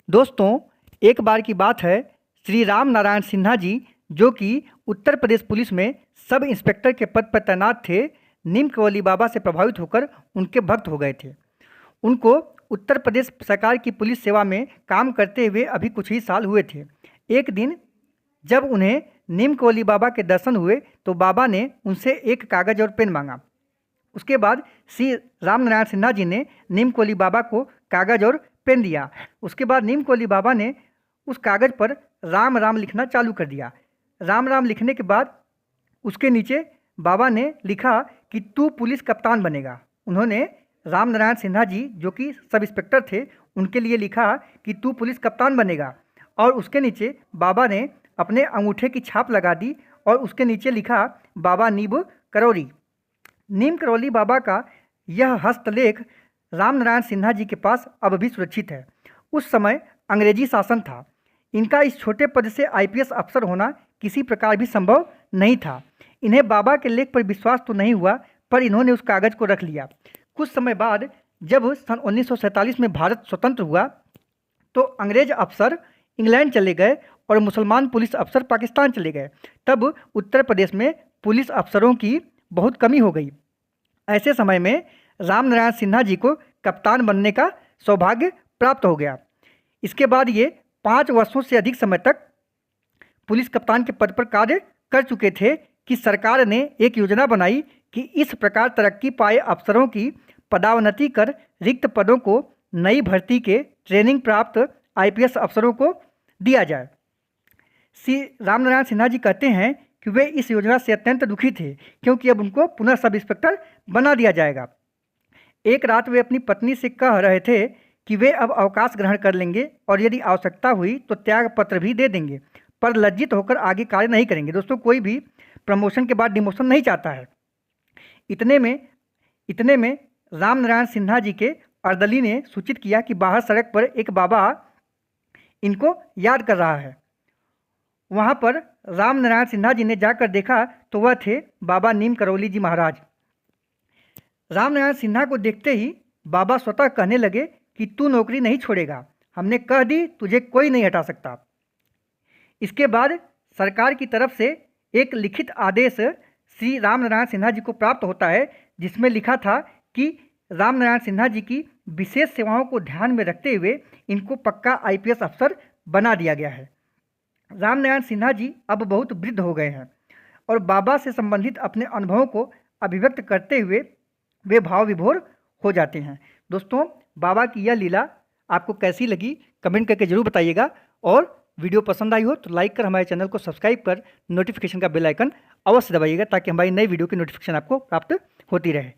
दोस्तों, एक बार की बात है, श्री राम नारायण सिन्हा जी जो कि उत्तर प्रदेश पुलिस में सब इंस्पेक्टर के पद पर तैनात थे, नीम करोली बाबा से प्रभावित होकर उनके भक्त हो गए थे। उनको उत्तर प्रदेश सरकार की पुलिस सेवा में काम करते हुए अभी कुछ ही साल हुए थे। एक दिन जब उन्हें नीम करोली बाबा के दर्शन हुए तो बाबा ने उनसे एक कागज़ और पेन मांगा। उसके बाद श्री राम नारायण सिन्हा जी ने नीम करोली बाबा को कागज़ और पेन दिया। उसके बाद नीम करोली बाबा ने उस कागज़ पर राम राम लिखना चालू कर दिया। राम राम लिखने के बाद उसके नीचे बाबा ने लिखा कि तू पुलिस कप्तान बनेगा। उन्होंने राम नारायण सिन्हा जी जो कि सब इंस्पेक्टर थे उनके लिए लिखा कि तू पुलिस कप्तान बनेगा, और उसके नीचे बाबा ने अपने अंगूठे की छाप लगा दी और उसके नीचे लिखा बाबा नीम करोली। नीम करोली बाबा का यह हस्तलेख राम नारायण सिन्हा जी के पास अब भी सुरक्षित है। उस समय अंग्रेजी शासन था। इनका इस छोटे पद से आईपीएस अफसर होना किसी प्रकार भी संभव नहीं था। इन्हें बाबा के लेख पर विश्वास तो नहीं हुआ, पर इन्होंने उस कागज़ को रख लिया। कुछ समय बाद जब सन 1947 में भारत स्वतंत्र हुआ तो अंग्रेज अफसर इंग्लैंड चले गए और मुसलमान पुलिस अफसर पाकिस्तान चले गए। तब उत्तर प्रदेश में पुलिस अफसरों की बहुत कमी हो गई। ऐसे समय में राम नारायण सिन्हा जी को कप्तान बनने का सौभाग्य प्राप्त हो गया। इसके बाद ये 5 वर्षों से अधिक समय तक पुलिस कप्तान के पद पर कार्य कर चुके थे कि सरकार ने एक योजना बनाई कि इस प्रकार तरक्की पाए अफसरों की पदोन्नति कर रिक्त पदों को नई भर्ती के ट्रेनिंग प्राप्त आईपीएस अफसरों को दिया जाए। श्री राम नारायण सिन्हा जी कहते हैं कि वे इस योजना से अत्यंत दुखी थे क्योंकि अब उनको पुनः सब इंस्पेक्टर बना दिया जाएगा। एक रात वे अपनी पत्नी से कह रहे थे कि वे अब अवकाश ग्रहण कर लेंगे और यदि आवश्यकता हुई तो त्याग पत्र भी दे देंगे, पर लज्जित होकर आगे कार्य नहीं करेंगे। दोस्तों, कोई भी प्रमोशन के बाद डिमोशन नहीं चाहता है। इतने में राम नारायण सिन्हा जी के अर्दली ने सूचित किया कि बाहर सड़क पर एक बाबा इनको याद कर रहा है। वहाँ पर राम नारायण सिन्हा जी ने जाकर देखा तो वह थे बाबा नीम करोली जी महाराज। राम नारायण सिन्हा को देखते ही बाबा स्वतः कहने लगे कि तू नौकरी नहीं छोड़ेगा, हमने कह दी, तुझे कोई नहीं हटा सकता। इसके बाद सरकार की तरफ से एक लिखित आदेश श्री राम नारायण सिन्हा जी को प्राप्त होता है जिसमें लिखा था कि राम नारायण सिन्हा जी की विशेष सेवाओं को ध्यान में रखते हुए इनको पक्का आईपीएस अफसर बना दिया गया है। राम नारायण सिन्हा जी अब बहुत वृद्ध हो गए हैं और बाबा से संबंधित अपने अनुभवों को अभिव्यक्त करते हुए वे भाव विभोर हो जाते हैं। दोस्तों, बाबा की यह लीला आपको कैसी लगी कमेंट करके जरूर बताइएगा, और वीडियो पसंद आई हो तो लाइक कर हमारे चैनल को सब्सक्राइब कर नोटिफिकेशन का बेल आइकन अवश्य दबाइएगा ताकि हमारी नई वीडियो की नोटिफिकेशन आपको प्राप्त होती रहे।